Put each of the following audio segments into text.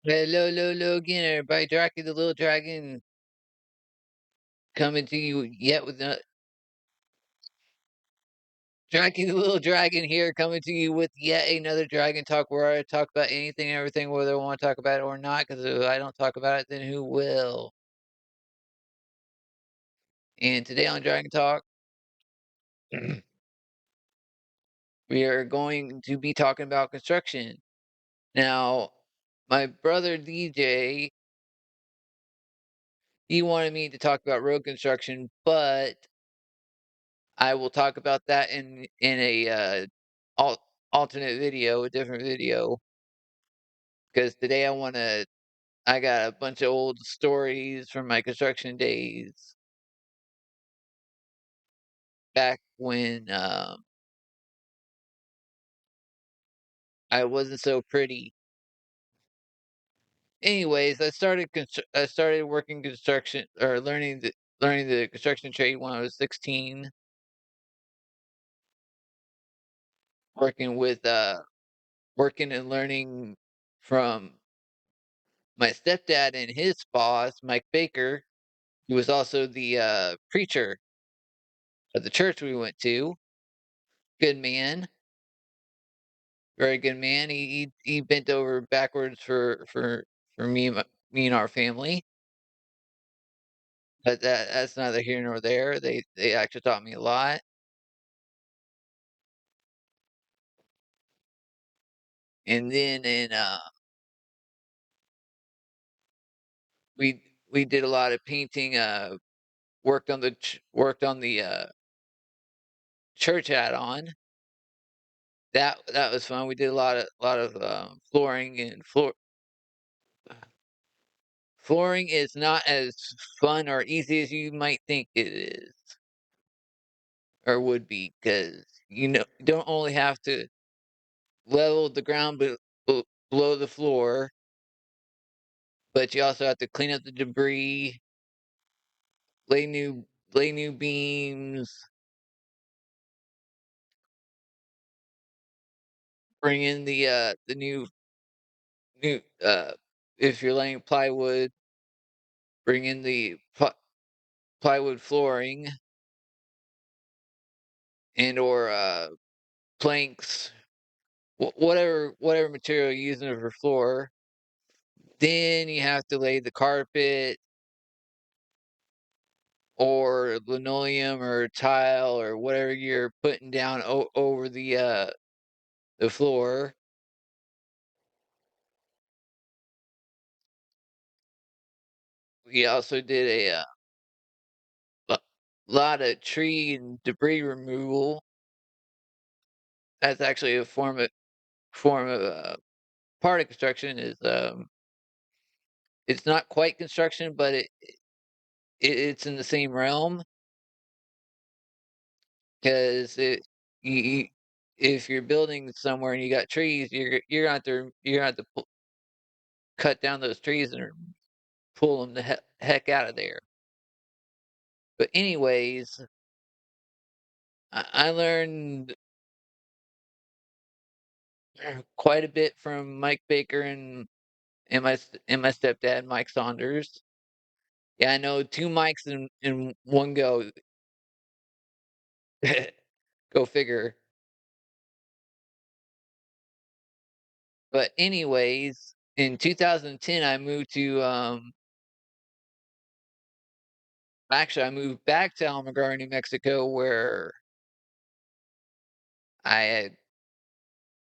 Hello, hello, hello again, everybody. Draki the Little Dragon coming to you yet with Draki the Little Dragon here coming to you with yet another Dragon Talk where I talk about anything and everything, whether I want to talk about it or not, because if I don't talk about it, then who will? And today on Dragon Talk, we are going to be talking about construction. Now, my brother DJ, he wanted me to talk about road construction, but I will talk about that in a alternate video, a different video, because today I got a bunch of old stories from my construction days back when I wasn't so pretty. Anyways, I started working construction or learning the construction trade when I was 16, working with working and learning from my stepdad and his boss, Mike Baker, who was also the preacher of the church we went to. Good man, very good man. He bent over backwards for me and our family. But that's neither here nor there. They actually taught me a lot. And then we did a lot of painting. Worked on the church hat on. That was fun. We did a lot of flooring and flooring is not as fun or easy as you might think it is or would be, because you don't only have to level the ground below the floor, but you also have to clean up the debris, lay new lay new beams, bring in the new if you're laying plywood, bring in the plywood flooring and or planks, whatever material you're using for floor. Then you have to lay the carpet or linoleum or tile or whatever you're putting down over the floor. We also did lot of tree and debris removal. That's actually a form of part of construction. Is It's not quite construction, but it's in the same realm, because if you're building somewhere and you got trees, you're gonna have to cut down those trees and pull them the heck out of there. But anyways, I learned quite a bit from Mike Baker and my stepdad, Mike Saunders. Yeah, I know two mics in one go. Go figure. But anyways, in 2010, I moved to actually I moved back to Almaguer, New Mexico, where I had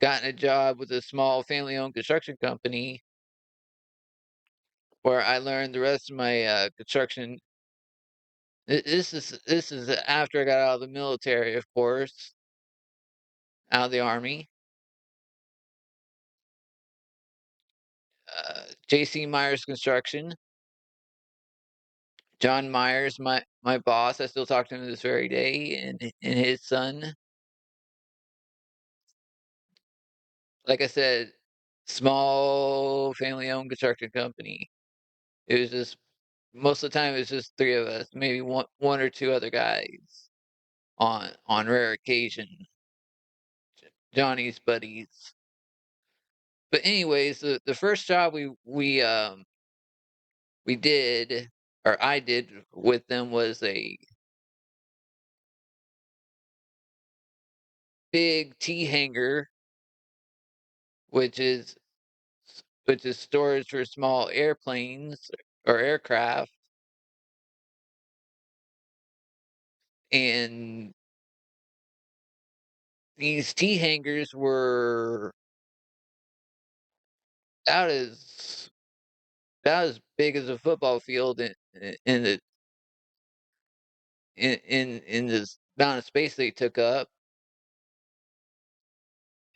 gotten a job with a small family-owned construction company, where I learned the rest of my construction. This is after I got out of the military, of course, out of the army. J.C. Myers Construction. John Myers, my boss, I still talk to him to this very day, and his son. Like I said, small family-owned construction company. It was just most of the time it was just three of us, maybe one or two other guys on rare occasion. Johnny's buddies. But anyways, the first job we did, or I did with them, was a big T hangar, which is storage for small airplanes or aircraft, and these T hangars were about as big as a football field in the in this amount of space they took up.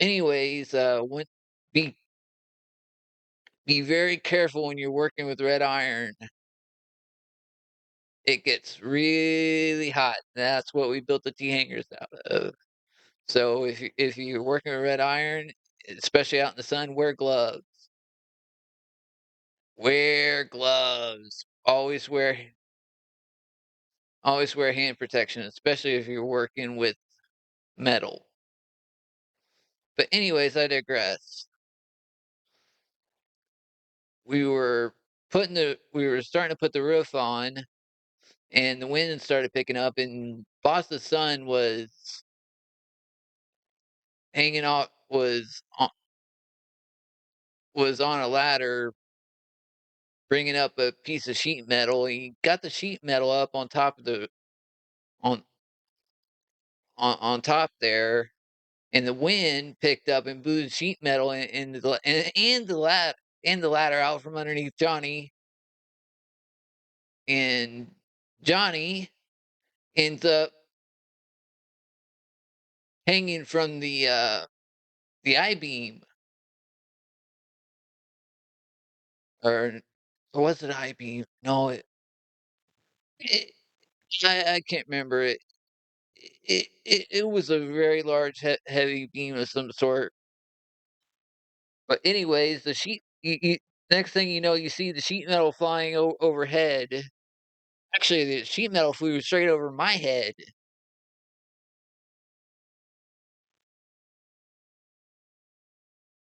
Anyways, when be be very careful when you're working with red iron. It gets really hot. That's what we built the T hangars out of. So if you're working with red iron, especially out in the sun, wear gloves. Wear gloves. Always wear hand protection, especially if you're working with metal. But anyways, I digress. We were starting to put the roof on, and the wind started picking up, and boss's son hanging off was on a ladder bringing up a piece of sheet metal. He got the sheet metal up on top of the on on top there, and the wind picked up and blew the sheet metal and the ladder out from underneath Johnny, and Johnny ends up hanging from the I beam, or was it I beam? No, it I can't remember it. It was a very large heavy beam of some sort. But anyways, next thing you know, you see the sheet metal flying overhead. Actually, the sheet metal flew straight over my head,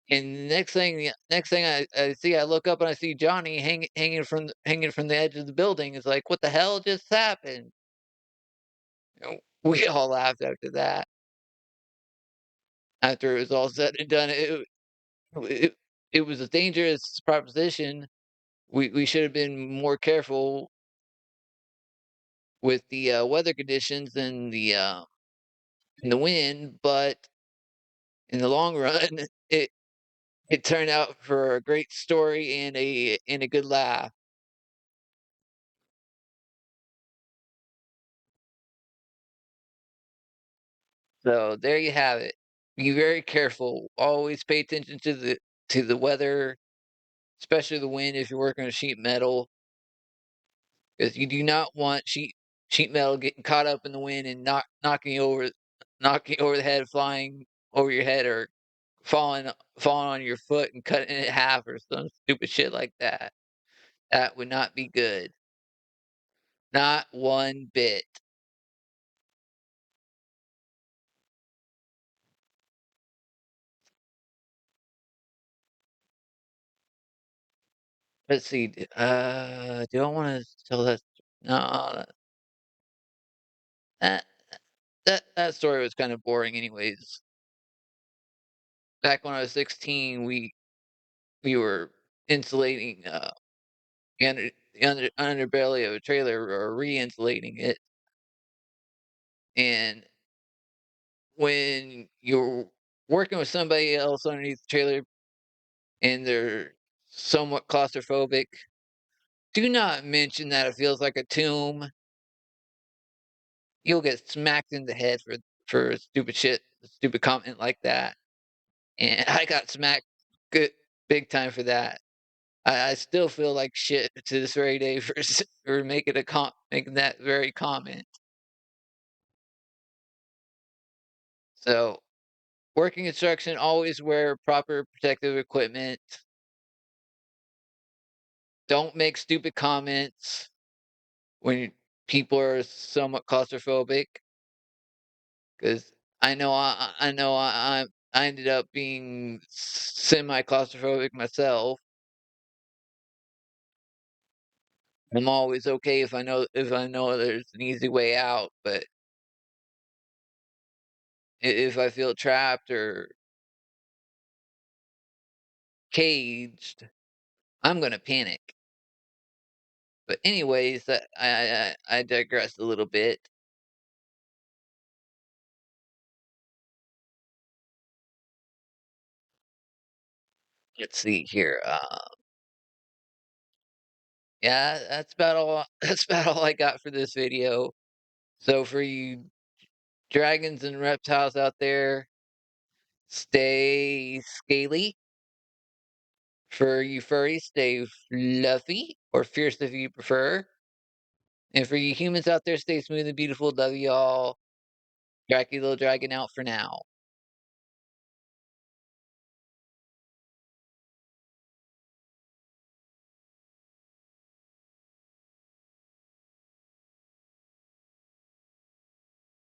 and next thing I see, I look up and I see Johnny hanging from the edge of the building. It's like, what the hell just happened? We all laughed after that. After it was all said and done, it, it was a dangerous proposition. We should have been more careful with the weather conditions and the wind, but in the long run, it turned out for a great story and a good laugh. So there you have it. Be very careful. Always pay attention to the weather, especially the wind if you're working with sheet metal, because you do not want sheet metal getting caught up in the wind and knocking you over the head, flying over your head, or falling on your foot and cutting it in half or some stupid shit like that. That would not be good. Not one bit. Let's see. Do I want to tell that? No, that that story was kind of boring, anyways. Back when I was 16, we were insulating the underbelly of a trailer, or re-insulating it, and when you're working with somebody else underneath the trailer and they're somewhat claustrophobic, do not mention that it feels like a tomb. You'll get smacked in the head for stupid comment like that. And I got smacked good big time for that. I still feel like shit to this very day for making that very comment. So, working instruction, always wear proper protective equipment. Don't make stupid comments when people are somewhat claustrophobic, because I know I ended up being semi claustrophobic myself. I'm always okay if I know there's an easy way out, but if I feel trapped or caged, I'm gonna panic. But anyways, I digress a little bit. Let's see here. Yeah, that's about all. That's about all I got for this video. So for you dragons and reptiles out there, stay scaly. For you furries, stay fluffy or fierce if you prefer. And for you humans out there, stay smooth and beautiful. Love y'all. Dracula Dragon out for now.